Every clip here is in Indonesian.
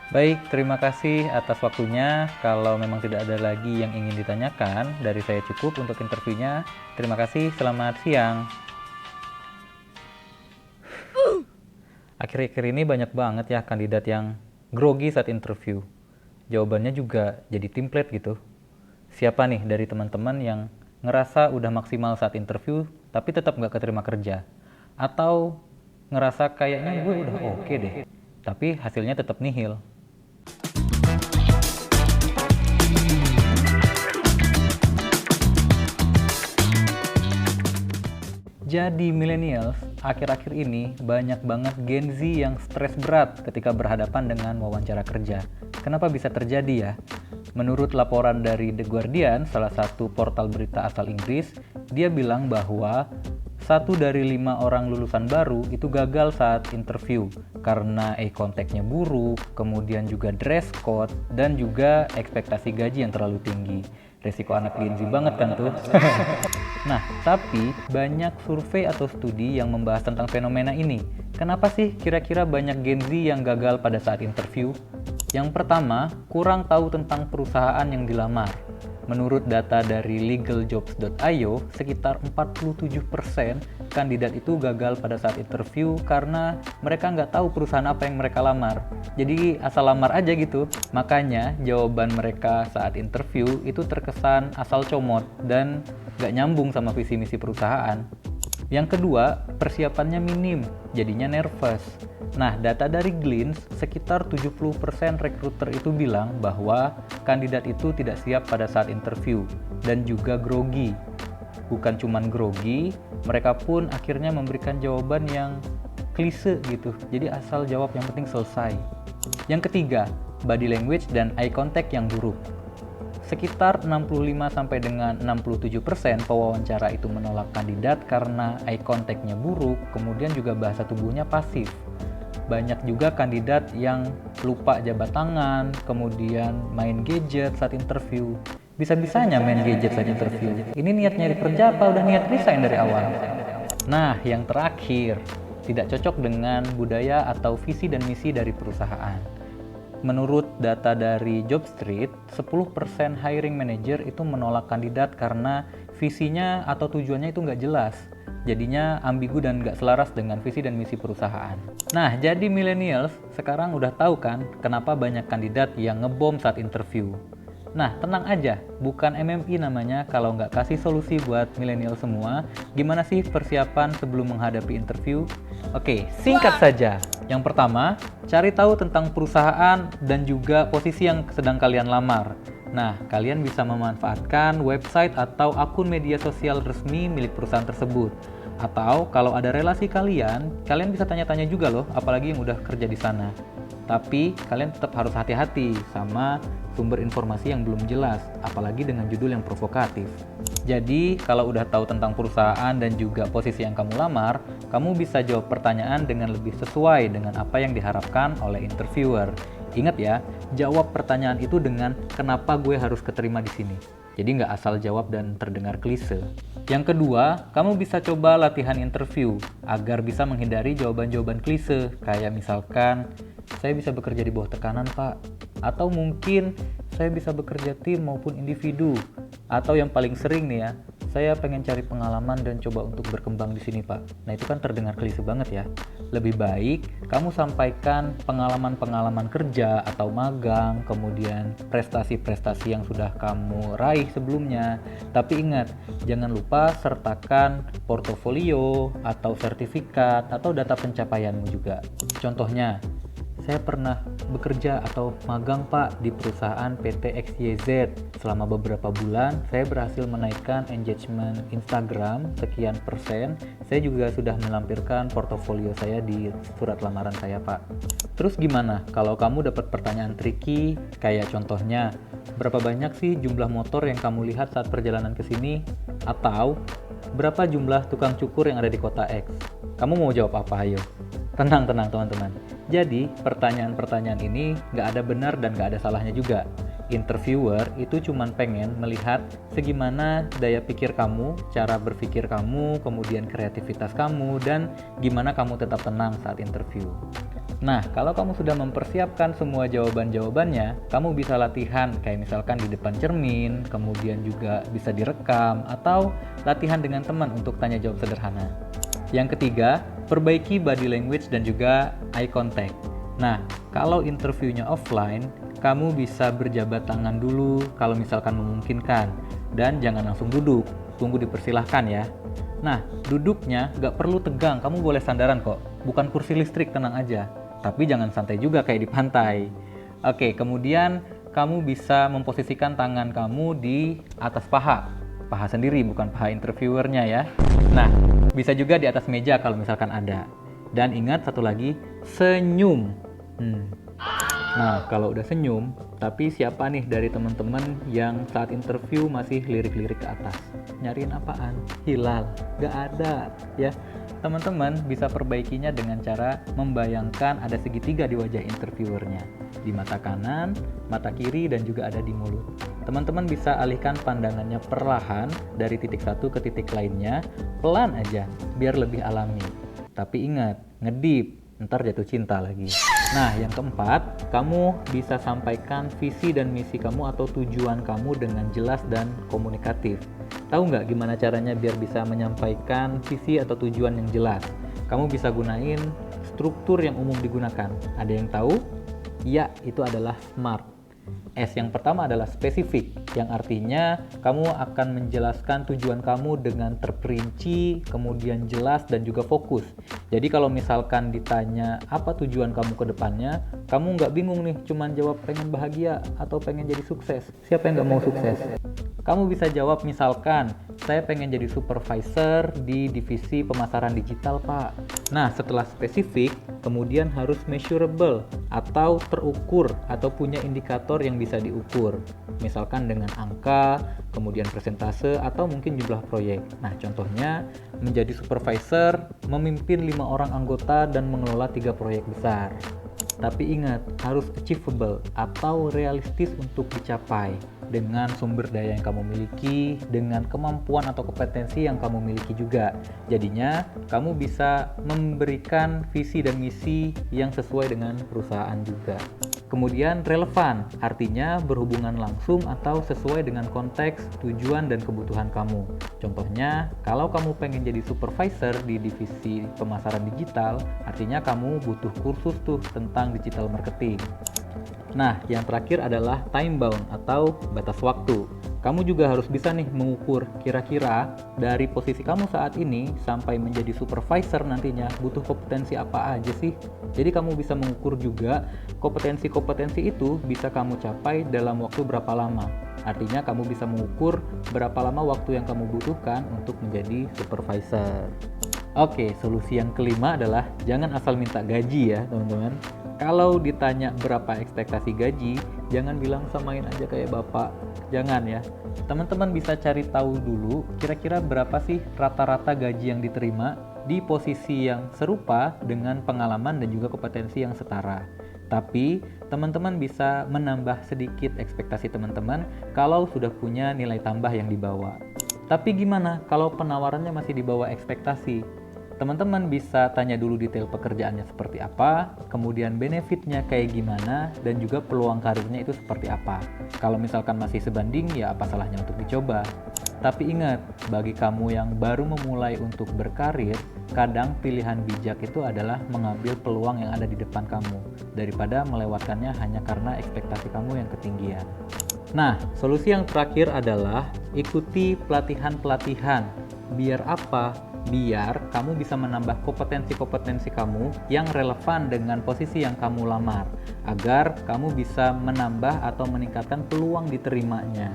Baik, terima kasih atas waktunya. Kalau memang tidak ada lagi yang ingin ditanyakan, dari saya cukup untuk interviewnya. Terima kasih, selamat siang. Akhir-akhir ini banyak banget ya kandidat yang grogi saat interview. Jawabannya juga jadi template gitu. Siapa nih dari teman-teman yang ngerasa udah maksimal saat interview, tapi tetap nggak keterima kerja? Atau ngerasa kayaknya gue udah oke deh, tapi hasilnya tetap nihil? Jadi millennials, akhir-akhir ini banyak banget Gen Z yang stres berat ketika berhadapan dengan wawancara kerja. Kenapa bisa terjadi ya? Menurut laporan dari The Guardian, salah satu portal berita asal Inggris, dia bilang bahwa 1 dari 5 orang lulusan baru itu gagal saat interview karena eye contact-nya buruk, kemudian juga dress code, dan juga ekspektasi gaji yang terlalu tinggi. Resiko anak Gen Z banget kan tuh. Nah, tapi banyak survei atau studi yang membahas tentang fenomena ini. Kenapa sih kira-kira banyak Gen Z yang gagal pada saat interview? Yang pertama, kurang tahu tentang perusahaan yang dilamar. Menurut data dari legaljobs.io, sekitar 47% kandidat itu gagal pada saat interview karena mereka nggak tahu perusahaan apa yang mereka lamar. Jadi asal lamar aja gitu. Makanya jawaban mereka saat interview itu terkesan asal comot dan nggak nyambung sama visi misi perusahaan. Yang kedua, persiapannya minim, jadinya nervous. Nah, data dari Glints, sekitar 70% rekruter itu bilang bahwa kandidat itu tidak siap pada saat interview dan juga grogi. Bukan cuman grogi, mereka pun akhirnya memberikan jawaban yang klise gitu. Jadi asal jawab yang penting selesai. Yang ketiga, body language dan eye contact yang buruk. Sekitar 65 sampai dengan 67% pewawancara itu menolak kandidat karena eye contact-nya buruk, kemudian juga bahasa tubuhnya pasif. Banyak juga kandidat yang lupa jabat tangan, kemudian main gadget saat interview. Bisa-bisanya main gadget saat interview. Ini niat nyari kerja apa udah niat resign dari awal? Nah, yang terakhir, tidak cocok dengan budaya atau visi dan misi dari perusahaan. Menurut data dari Jobstreet, 10% hiring manager itu menolak kandidat karena visinya atau tujuannya itu nggak jelas. Jadinya ambigu dan nggak selaras dengan visi dan misi perusahaan. Nah, jadi millennials sekarang udah tahu kan kenapa banyak kandidat yang ngebom saat interview. Nah, tenang aja, bukan MMI namanya kalau nggak kasih solusi buat milenial semua. Gimana sih persiapan sebelum menghadapi interview? Oke, singkat saja. Yang pertama, cari tahu tentang perusahaan dan juga posisi yang sedang kalian lamar. Nah, kalian bisa memanfaatkan website atau akun media sosial resmi milik perusahaan tersebut. Atau kalau ada relasi kalian bisa tanya-tanya juga loh, apalagi yang udah kerja di sana. Tapi kalian tetap harus hati-hati sama sumber informasi yang belum jelas, apalagi dengan judul yang provokatif. Jadi, kalau udah tahu tentang perusahaan dan juga posisi yang kamu lamar, kamu bisa jawab pertanyaan dengan lebih sesuai dengan apa yang diharapkan oleh interviewer. Ingat ya, jawab pertanyaan itu dengan kenapa gue harus keterima di sini. Jadi nggak asal jawab dan terdengar klise. Yang kedua, kamu bisa coba latihan interview agar bisa menghindari jawaban-jawaban klise. Kayak misalkan, saya bisa bekerja di bawah tekanan, Pak. Atau mungkin, saya bisa bekerja tim maupun individu. Atau yang paling sering nih ya, saya pengen cari pengalaman dan coba untuk berkembang di sini, Pak. Nah, itu kan terdengar klise banget ya. Lebih baik kamu sampaikan pengalaman-pengalaman kerja atau magang, kemudian prestasi-prestasi yang sudah kamu raih sebelumnya. Tapi ingat, jangan lupa sertakan portofolio atau sertifikat atau data pencapaianmu juga. Contohnya, saya pernah bekerja atau magang Pak di perusahaan PT XYZ. Selama beberapa bulan, saya berhasil menaikkan engagement Instagram sekian persen. Saya juga sudah melampirkan portofolio saya di surat lamaran saya Pak. Terus gimana kalau kamu dapat pertanyaan tricky, kayak contohnya, berapa banyak sih jumlah motor yang kamu lihat saat perjalanan ke sini? Atau, berapa jumlah tukang cukur yang ada di kota X? Kamu mau jawab apa, ayo? Tenang teman-teman. Jadi, pertanyaan-pertanyaan ini nggak ada benar dan nggak ada salahnya juga. interviewer itu cuma pengen melihat segimana daya pikir kamu, cara berpikir kamu, kemudian kreativitas kamu, dan gimana kamu tetap tenang saat interview. Nah, kalau kamu sudah mempersiapkan semua jawaban-jawabannya, kamu bisa latihan kayak misalkan di depan cermin, kemudian juga bisa direkam, atau latihan dengan teman untuk tanya jawab sederhana. Yang ketiga, perbaiki body language dan juga eye contact. Nah, kalau interviewnya offline, kamu bisa berjabat tangan dulu kalau misalkan memungkinkan, dan jangan langsung duduk, tunggu dipersilahkan ya. Nah, duduknya gak perlu tegang, kamu boleh sandaran kok, bukan kursi listrik, tenang aja. Tapi jangan santai juga kayak di pantai. Oke, kemudian kamu bisa memposisikan tangan kamu di atas paha sendiri, bukan paha interviewernya ya. Nah, bisa juga di atas meja kalau misalkan ada. Dan ingat satu lagi, senyum. Nah, kalau udah senyum, tapi siapa nih dari teman-teman yang saat interview masih lirik-lirik ke atas? Nyariin apaan? Hilal? Gak ada, ya. Teman-teman bisa perbaikinya dengan cara membayangkan ada segitiga di wajah interviewernya. Di mata kanan, mata kiri, dan juga ada di mulut. Teman-teman bisa alihkan pandangannya perlahan dari titik satu ke titik lainnya, pelan aja, biar lebih alami. Tapi ingat, ngedip, ntar jatuh cinta lagi. Nah, yang keempat, kamu bisa sampaikan visi dan misi kamu atau tujuan kamu dengan jelas dan komunikatif. Tahu nggak gimana caranya biar bisa menyampaikan visi atau tujuan yang jelas? Kamu bisa gunain struktur yang umum digunakan. Ada yang tahu? Ya, itu adalah SMART. S yang pertama adalah spesifik, yang artinya kamu akan menjelaskan tujuan kamu dengan terperinci, kemudian jelas dan juga fokus. Jadi kalau misalkan ditanya apa tujuan kamu ke depannya, kamu nggak bingung nih, cuman jawab pengen bahagia atau pengen jadi sukses. Siapa yang nggak mau sukses? Kamu bisa jawab misalkan, saya pengen jadi supervisor di divisi pemasaran digital, Pak. Nah, setelah spesifik, kemudian harus measurable atau terukur atau punya indikator yang bisa diukur. Misalkan dengan angka, kemudian persentase, atau mungkin jumlah proyek. Nah, contohnya menjadi supervisor, memimpin 5 orang anggota dan mengelola 3 proyek besar. Tapi ingat, harus achievable atau realistis untuk dicapai dengan sumber daya yang kamu miliki, dengan kemampuan atau kompetensi yang kamu miliki juga. Jadinya, kamu bisa memberikan visi dan misi yang sesuai dengan perusahaan juga. Kemudian relevan, artinya berhubungan langsung atau sesuai dengan konteks, tujuan, dan kebutuhan kamu. Contohnya, kalau kamu pengen jadi supervisor di divisi pemasaran digital, artinya kamu butuh kursus tuh tentang digital marketing. Nah, yang terakhir adalah time bound atau batas waktu. Kamu juga harus bisa nih mengukur kira-kira dari posisi kamu saat ini sampai menjadi supervisor nantinya butuh kompetensi apa aja sih. Jadi kamu bisa mengukur juga kompetensi-kompetensi itu bisa kamu capai dalam waktu berapa lama. Artinya kamu bisa mengukur berapa lama waktu yang kamu butuhkan untuk menjadi supervisor. Oke, solusi yang kelima adalah jangan asal minta gaji ya teman-teman. Kalau ditanya berapa ekspektasi gaji, jangan bilang samain aja kayak bapak. Jangan ya. Teman-teman bisa cari tahu dulu kira-kira berapa sih rata-rata gaji yang diterima di posisi yang serupa dengan pengalaman dan juga kompetensi yang setara. Tapi teman-teman bisa menambah sedikit ekspektasi teman-teman kalau sudah punya nilai tambah yang dibawa. Tapi gimana kalau penawarannya masih di bawah ekspektasi? Teman-teman bisa tanya dulu detail pekerjaannya seperti apa, kemudian benefitnya kayak gimana, dan juga peluang karirnya itu seperti apa. Kalau misalkan masih sebanding, ya apa salahnya untuk dicoba. Tapi ingat, bagi kamu yang baru memulai untuk berkarir, kadang pilihan bijak itu adalah mengambil peluang yang ada di depan kamu, daripada melewatkannya hanya karena ekspektasi kamu yang ketinggian. Nah, solusi yang terakhir adalah ikuti pelatihan-pelatihan. Biar apa? Biar kamu bisa menambah kompetensi-kompetensi kamu yang relevan dengan posisi yang kamu lamar, agar kamu bisa menambah atau meningkatkan peluang diterimanya.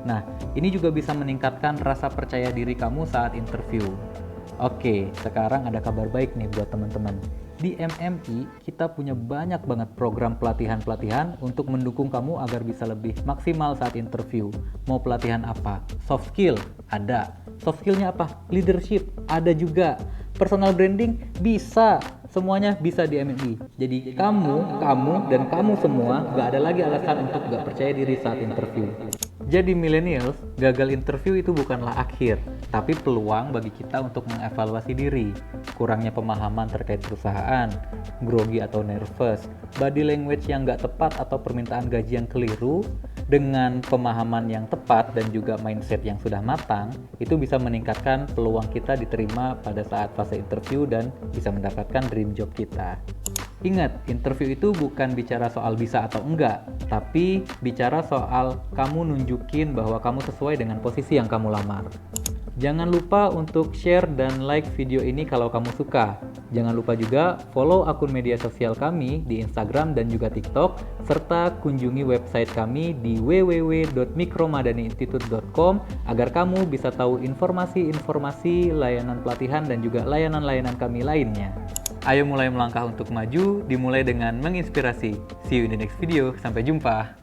Nah, ini juga bisa meningkatkan rasa percaya diri kamu saat interview. Oke, sekarang ada kabar baik nih buat teman-teman. Di MMI, kita punya banyak banget program pelatihan-pelatihan untuk mendukung kamu agar bisa lebih maksimal saat interview. Mau pelatihan apa? Soft skill? Ada. Soft skillnya apa? Leadership? Ada juga. Personal branding? Bisa. semuanya bisa di MMI. Jadi kamu, dan kamu semua gak ada lagi alasan untuk gak percaya diri saat interview. Jadi millennials, gagal interview itu bukanlah akhir, tapi peluang bagi kita untuk mengevaluasi diri. Kurangnya pemahaman terkait perusahaan, grogi atau nervous, body language yang gak tepat atau permintaan gaji yang keliru, dengan pemahaman yang tepat dan juga mindset yang sudah matang, itu bisa meningkatkan peluang kita diterima pada saat fase interview dan bisa mendapatkan dream job kita. Ingat, interview itu bukan bicara soal bisa atau enggak, tapi bicara soal kamu nunjukin bahwa kamu sesuai dengan posisi yang kamu lamar. Jangan lupa untuk share dan like video ini kalau kamu suka. Jangan lupa juga follow akun media sosial kami di Instagram dan juga TikTok, serta kunjungi website kami di www.mikromadaniinstitute.com agar kamu bisa tahu informasi-informasi layanan pelatihan dan juga layanan-layanan kami lainnya. Ayo mulai melangkah untuk maju, dimulai dengan menginspirasi. See you in the next video, sampai jumpa.